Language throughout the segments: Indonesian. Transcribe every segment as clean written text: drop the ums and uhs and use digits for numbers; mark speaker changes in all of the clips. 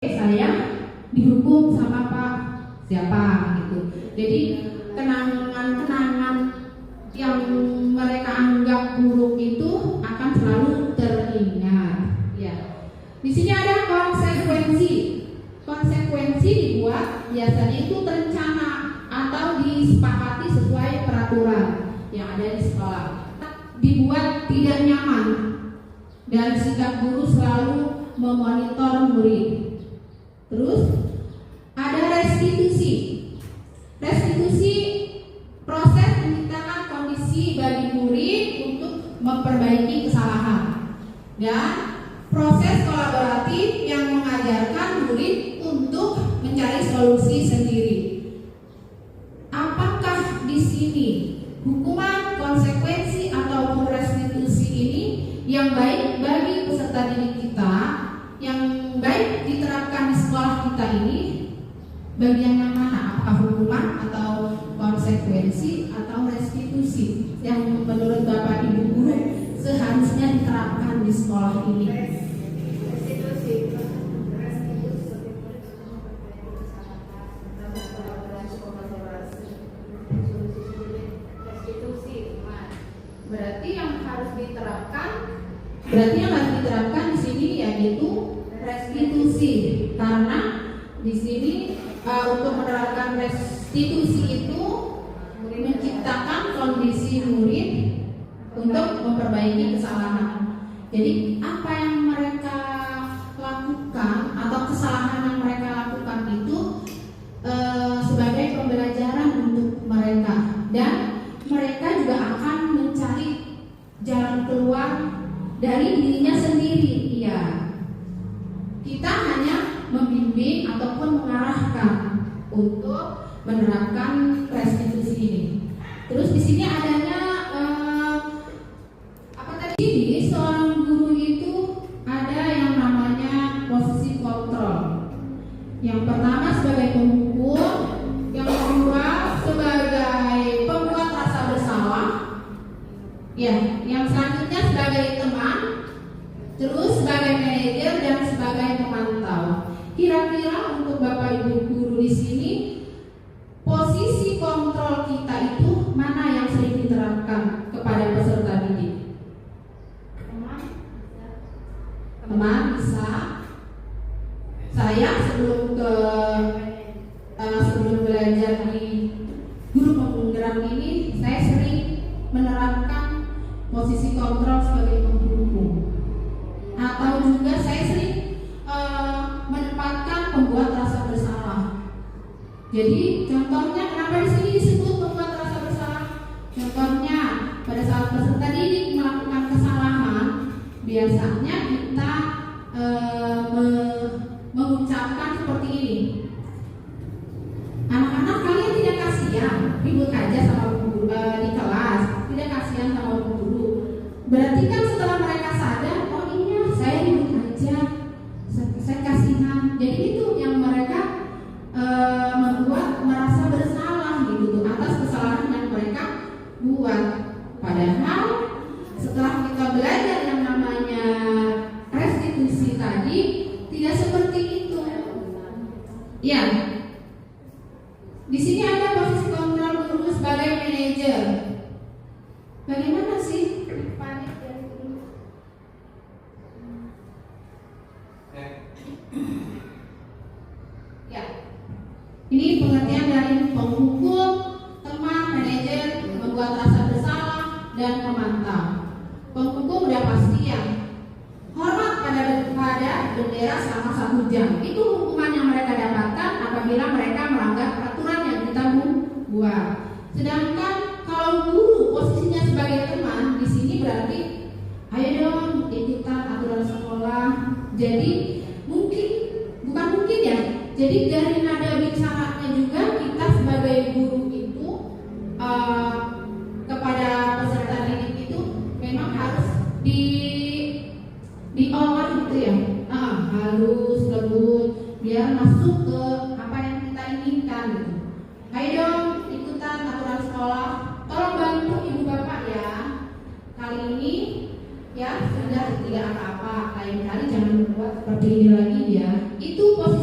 Speaker 1: saya dihukum sama Pak siapa gitu. Jadi kenangan-kenangan yang mereka anggap buruk itu akan selalu teringat. Ya. Di sini ada konsekuensi. Konsekuensi dibuat biasanya itu terencana atau disepakati sesuai peraturan yang ada di sekolah. Dibuat tidak nyaman dan sikap guru selalu memonitor murid. Terus ada restitusi. Restitusi proses menciptakan kondisi bagi murid untuk memperbaiki kesalahan dan proses kolaboratif yang mengajarkan murid untuk mencari solusi sendiri. Apakah di sini hukuman, konsekuensi ataupun restitusi ini yang baik bagi peserta didik kita, yang baik diterapkan di sekolah kita ini, bagian yang mana? Apakah hukuman atau konsekuensi atau restitusi yang menurut Bapak Ibu guru seharusnya diterapkan di sekolah ini? Berarti yang harus diterapkan di sini yaitu restitusi, karena di sini untuk menerapkan restitusi itu menciptakan kondisi murid untuk memperbaiki kesalahan. Jadi apa yang mereka lakukan atau kesalahan yang mereka lakukan itu sebagai pembelajaran untuk mereka, dan mereka juga akan mencari jalan keluar dari dirinya sendiri. Ya, kita hanya membimbing ataupun mengarahkan untuk menerapkan restitusi ini. Terus di sini adanya Jadi seorang guru itu ada yang namanya posisi kontrol. Yang pertama sebagai penghukum, yang kedua sebagai pembuat rasa bersalah, ya, yang selanjutnya sebagai teman, terus sebagai manajer dan sebagai pemantau. Kira-kira untuk Bapak Ibu guru di sini, posisi kontrol kita itu mana yang sering diterapkan kepada peserta didik? Teman bisa. Saya sebelum belajar di guru penggerak ini, saya sering menerapkan posisi kontrol sebagai penghukum, atau juga saya sering menempatkan pembuat rasa bersalah. Jadi contohnya kenapa di sini disebut pembuat rasa bersalah? Contohnya pada saat peserta didik melakukan kesalahan, biasanya kita mengucapkan seperti ini, anak-anak kalian tidak kasihan ribut aja sama guru di kelas, tidak kasihan sama guru. Berarti kan setelah mereka sadar, oh iya saya ribut aja, saya kasihan. Jadi itu yang mereka membuat merasa bersalah gitu atas kesalahan yang mereka buat. Padahal setelah kita belajar yang namanya restitusi tadi, tidak seperti itu. Ya, di sini ada posisi kontrol guru sebagai manajer. Bagaimana sih panik dari guru? Ya, ini pengertian dari penghukum, teman, manajer, membuat rasa bersalah, dan pemantau. Penghukum udah pasti ya, hormat pada bendera selama 1 jam. Itu hukuman yang mereka dapatkan apabila mereka melanggar peraturan yang kita buat. Sedangkan kalau guru posisinya sebagai teman, di sini berarti ayo dong ikutan aturan sekolah. Jadi bukan mungkin ya. Jadi dari nada bicaranya juga kita sebagai guru itu kepada peserta didik itu memang harus diolah gitu ya, halus, lembut, biar masuk ke apa yang kita inginkan gitu. Ayo dong ikutan aturan sekolah, tolong bantu ibu bapak ya. Kali ini ya sudah tidak apa-apa, lain kali jangan buat seperti ini lagi ya. Itu posisi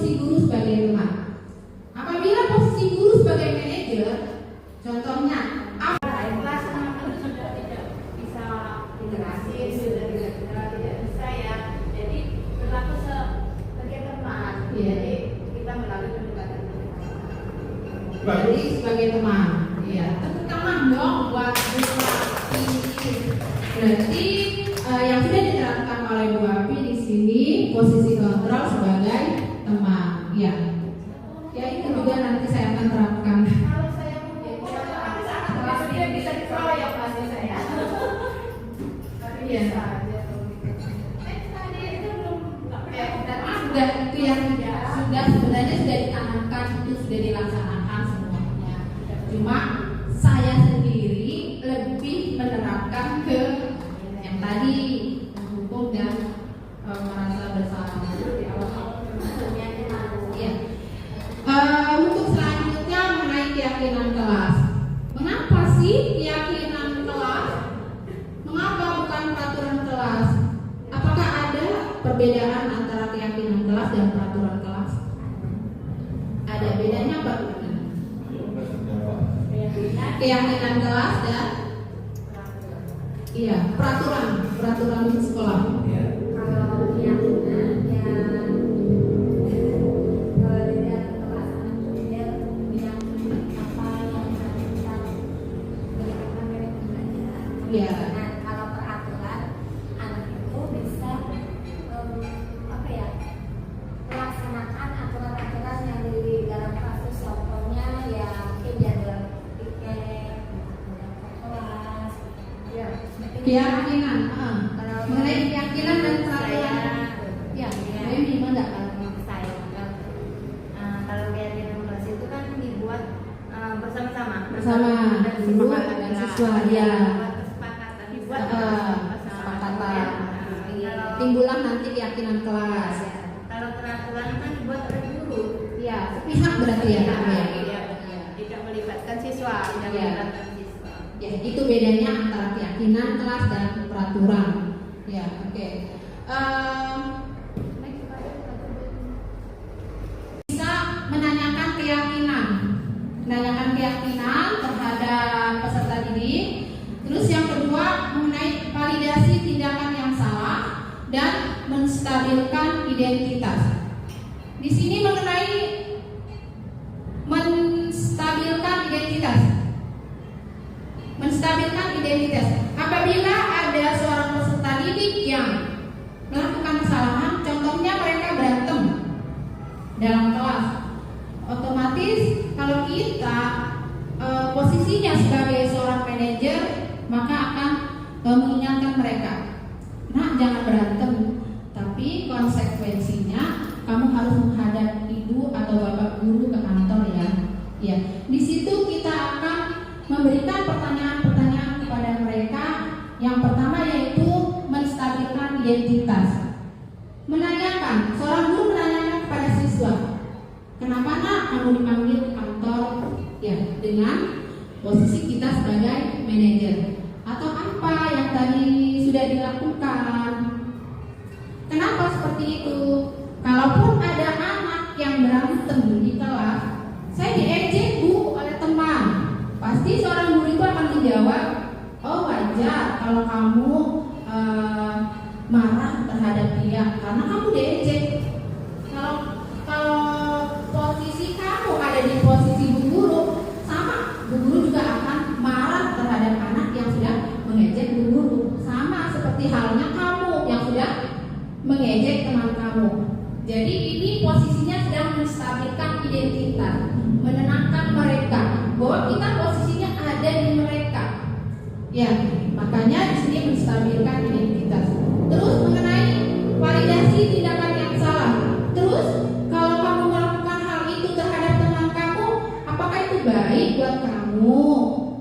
Speaker 1: Iya.
Speaker 2: Jadi kita melalui pendekatan.
Speaker 1: Jadi sebagai teman, ya. Tepuk tangan dong buat Bu Api. Berarti yang sudah diterapkan oleh Bu Api di sini posisi kontrol sebagai teman, ya. Ya itu juga nanti saya akan terapkan.
Speaker 2: Kalau saya mungkin, maksudnya bisa dikeroyok pasti saya. Tapi
Speaker 1: Iya.
Speaker 2: bisa aja. Tadi itu belum
Speaker 1: Sudah itu yang sudah sebenarnya sudah ditanamkan, itu sudah dilaksanakan semuanya. Cuma saya sendiri lebih menerapkan ke yang tadi mendukung dan merasa bersama. Ya. Untuk selanjutnya mengenai keyakinan kelas. Mengapa sih keyakinan kelas? Mengapa bukan peraturan kelas? Apakah ada perbedaan antara keyakinan kelas dan peraturan kelas? Ada bedanya apa? Keyakinan kelas dan iya peraturan di sekolah.
Speaker 2: kalau keyakinan ya kalau di dalam kelas dia meyakini apa yang kita berikan mereka belajar.
Speaker 1: Iya.
Speaker 2: Nah, kalau peraturan anak itu bisa apa ya melaksanakan aturan-aturan yang di dalam kasus contohnya ya mungkin jadwal tiket, kelas, ya.
Speaker 1: Keyakinan, mengenai keyakinan dan peraturan.
Speaker 2: Ya,
Speaker 1: Saya gimana kalau
Speaker 2: saya kalau keyakinan kelas itu kan dibuat bersama-sama
Speaker 1: Bersama guru dan siswa, ya.
Speaker 2: Kesepakatan dibuat
Speaker 1: kesepakatan. Timbullah nanti keyakinan kelas.
Speaker 2: Kalau peraturan kan dibuat oleh guru.
Speaker 1: Ya, sepihak berarti ya.
Speaker 2: Tidak melibatkan siswa, tidak
Speaker 1: Ya.
Speaker 2: melibatkan siswa.
Speaker 1: Ya, itu bedanya antara keyakinan kelas dan peraturan. Ya, oke. Bisa menanyakan keyakinan terhadap peserta didik. Terus yang kedua mengenai validasi tindakan yang salah dan menstabilkan identitas. Di sini mengenai menstabilkan identitas. Apabila ada seorang peserta didik yang melakukan kesalahan, contohnya mereka berantem dalam kelas, otomatis kalau kita posisinya sebagai seorang manajer, maka akan mengingatkan mereka, nah jangan berantem, tapi konsekuensinya kamu harus menghadap ibu atau bapak guru ke kantor ya. Ya, di situ kita akan memberikan pertanyaan-pertanyaan kepada mereka. Yang pertama yaitu menstabilkan identitas. Menanyakan, seorang guru menanyakan kepada siswa, kenapa nak kamu dipanggil ke kantor? Ya, dengan posisi kita sebagai manajer. Atau apa yang tadi sudah dilakukan? Kenapa seperti itu? Kalaupun ada anak yang berantem di kelas, saya diejek bu oleh teman, pasti seorang guru itu akan menjawab, oh wajar kalau kamu marah terhadap dia karena kamu diejek. Kalau posisi kamu ada di posisi bu guru, sama, bu guru juga akan marah terhadap anak yang sudah mengejek bu guru, sama seperti halnya kamu yang sudah mengejek teman kamu. Jadi ini posisinya sedang menstabilkan identitas, menenangkan mereka bahwa kita posisinya ada di mereka. Ya, makanya di sini menstabilkan identitas. Terus mengenai validasi tindakan yang salah. Terus kalau kamu melakukan hal itu terhadap teman kamu, apakah itu baik buat kamu,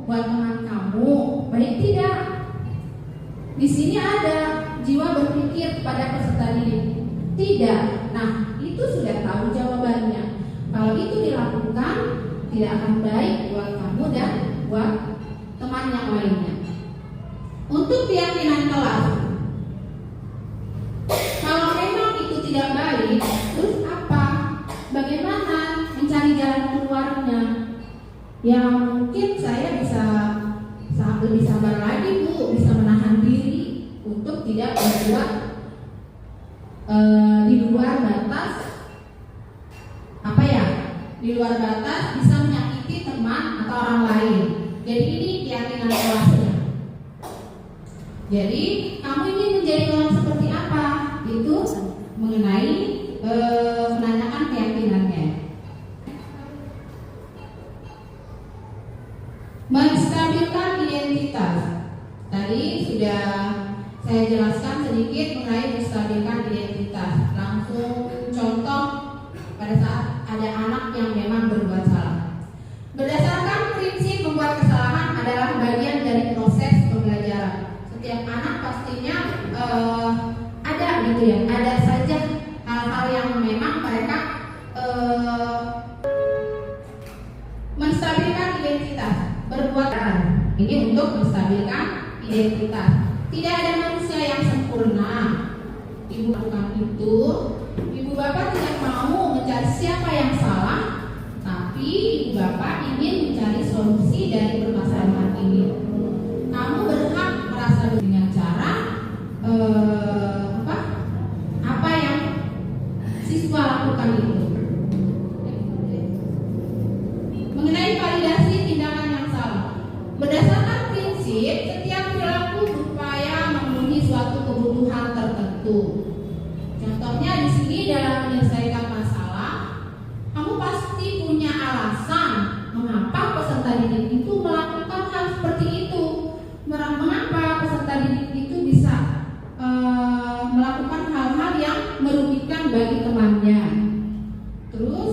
Speaker 1: buat teman kamu? Baik tidak? Di sini ada jiwa berpikir pada peserta didik. Tidak. Nah, itu sudah tahu jawabannya. Kalau itu dilakukan, tidak akan baik buat kamu dan buat teman yang lainnya. Untuk keyakinan kelas, kalau memang itu tidak baik, terus apa? Bagaimana mencari jalan keluarnya? Ya mungkin saya bisa lebih sabar lagi bu, bisa menahan diri untuk tidak berbuat di luar batas di luar batas bisa menyakiti teman atau orang lain. Jadi ini keyakinan kelasnya. Jadi kamu ingin menjadi orang seperti apa? Itu mengenai menanyakan keyakinannya. Menstabilkan identitas. Tadi sudah saya jelaskan sedikit mengenai menstabilkan identitas. Langsung contoh pada saat ada anak yang memang berbuat salah. Berdasarkan prinsip membuat kesalahan adalah bagian dari proses pembelajaran. Setiap anak pastinya ada gitu ya, ada saja hal-hal yang memang mereka menstabilkan identitas, berbuat ini untuk menstabilkan identitas. Tidak ada manusia yang sempurna. Ibu lakukan itu, ibu bapak tidak mau mencari siapa yang salah, tapi ibu bapak ingin mencari solusi dari permasalahan ini. Kamu berhak merasa dengan cara apa yang siswa lakukan itu. Mengenai validasi tindakan yang salah, berdasarkan prinsip setiap perilaku berupaya memenuhi suatu kebutuhan tertentu. Contohnya di sini dalam menyelesaikan masalah, kamu pasti punya alasan mengapa peserta didik itu melakukan hal seperti itu. Mengapa peserta didik itu bisa melakukan hal-hal yang merugikan bagi temannya. Terus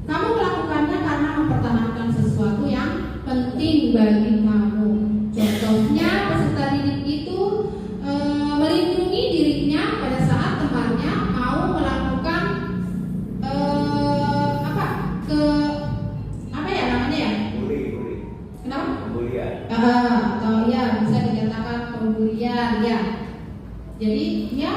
Speaker 1: kamu melakukannya karena mempertahankan sesuatu yang penting bagi kamu. Contohnya peserta didik itu melindungi dirinya pada saat temannya mau melakukan
Speaker 3: Bully.
Speaker 1: Kenapa?
Speaker 3: Pembulian.
Speaker 1: Atau ya bisa dikatakan pembulian ya. Jadi dia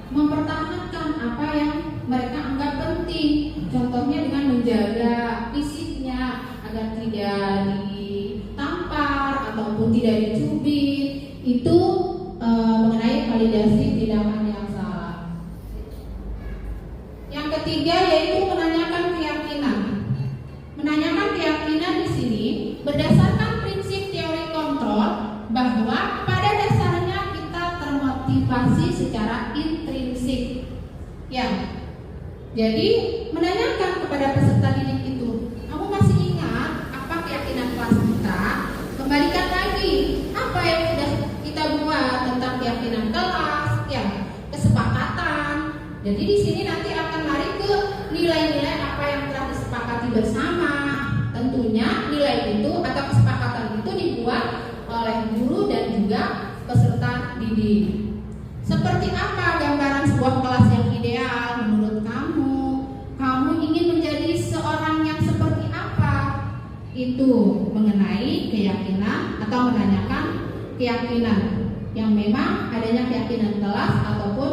Speaker 1: mempertahankan apa yang mereka anggap penting. Contohnya dengan menjaga fisiknya agar tidak ditampar ataupun tidak dicubit. Itu mengenai validasi tindakan yang salah. Yang ketiga yaitu menanyakan keyakinan. Menanyakan keyakinan di sini berdasarkan prinsip teori kontrol bahwa pada dasarnya kita termotivasi secara intrinsik. Ya. Jadi menanyakan kepada peserta didik itu, kamu masih ingat apa keyakinan kelas kita? Kembalikan lagi apa yang sudah kita buat tentang keyakinan kelas, ya, kesepakatan. Jadi di sini nanti akan lari ke nilai-nilai apa yang telah disepakati bersama. Tentunya nilai itu atau kesepakatan itu dibuat oleh guru dan juga peserta didik. Seperti apa gambaran sebuah kelas yang ideal menurut kamu? Kamu ingin menjadi seorang yang seperti apa? Itu mengenai keyakinan atau menanyakan keyakinan yang memang adanya keyakinan kelas ataupun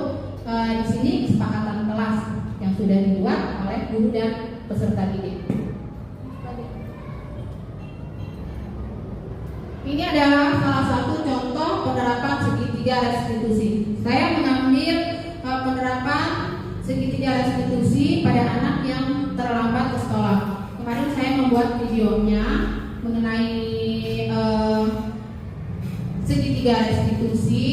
Speaker 1: di sini kesepakatan kelas yang sudah dibuat oleh guru dan peserta didik. Ini adalah salah satu contoh penerapan segitiga restitusi. Saya mengambil penerapan segitiga restitusi pada anak yang terlambat ke sekolah. Kemarin saya membuat videonya mengenai segitiga restitusi.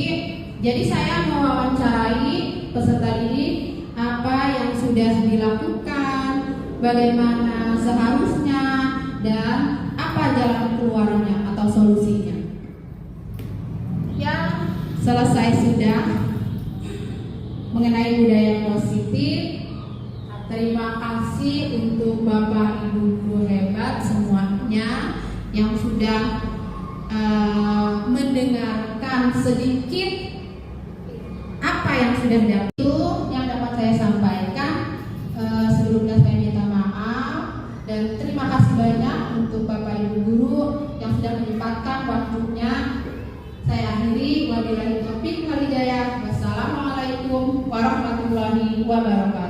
Speaker 1: Jadi saya mewawancarai peserta didik apa yang sudah dilakukan, bagaimana seharusnya, dan apa jalan keluarnya atau solusinya. Yang selesai sudah mengenai budaya positif. Terima kasih untuk Bapak Ibu guru hebat semuanya yang sudah mendengarkan sedikit apa yang sudah dapat. Itu yang dapat saya sampaikan. Sebelumnya saya minta maaf dan terima kasih banyak untuk Bapak Ibu guru yang sudah menyempatkan waktunya. Saya akhiri, wabillahi taufiq wal hidayah. Wassalamualaikum warahmatullahi wabarakatuh.